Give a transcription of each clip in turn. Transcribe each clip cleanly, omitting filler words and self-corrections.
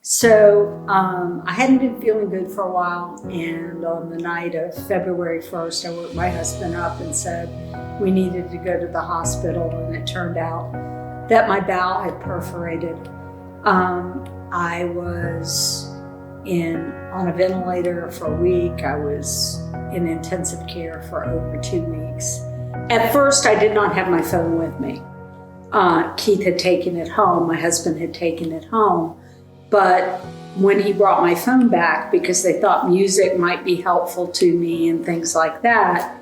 So I hadn't been feeling good for a while, and on the night of February 1st, I woke my husband up and said we needed to go to the hospital, and it turned out that my bowel had perforated. I was on a ventilator for a week. I was in intensive care for over 2 weeks. At first, I did not have my phone with me. Keith had taken it home. My husband had taken it home. But when he brought my phone back, because they thought music might be helpful to me and things like that,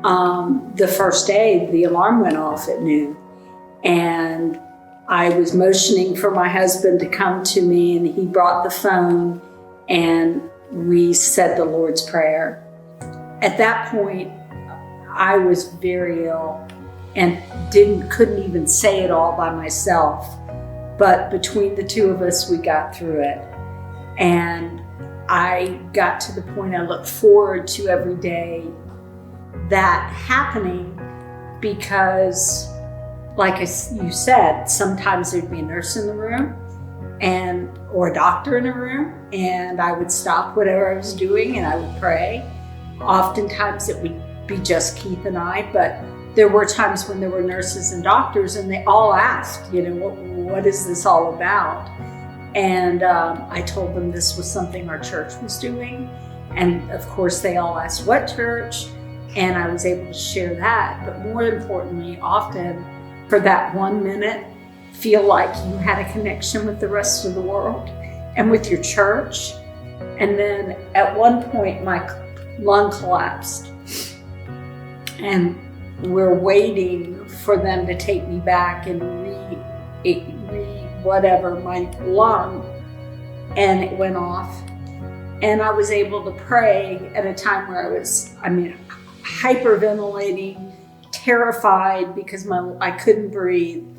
the first day, the alarm went off at noon. And I was motioning for my husband to come to me, and he brought the phone, and we said the Lord's Prayer. At that point, I was very ill and couldn't even say it all by myself. But between the two of us, we got through it. And I got to the point I looked forward to every day that happening, because like you said, sometimes there'd be a nurse in the room or a doctor in a room, and I would stop whatever I was doing and I would pray. Oftentimes it would be just Keith and I, but there were times when there were nurses and doctors, and they all asked, what is this all about? And I told them this was something our church was doing. And of course, they all asked what church, and I was able to share that. But more importantly, often for that 1 minute, feel like you had a connection with the rest of the world and with your church. And then at one point, my lung collapsed. And we're waiting for them to take me back and whatever my lung, and it went off. And I was able to pray at a time where I was, hyperventilating, terrified because I couldn't breathe.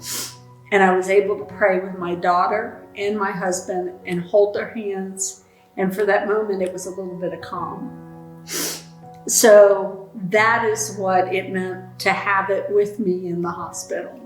And I was able to pray with my daughter and my husband and hold their hands. And for that moment, it was a little bit of calm. So that is what it meant to have it with me in the hospital.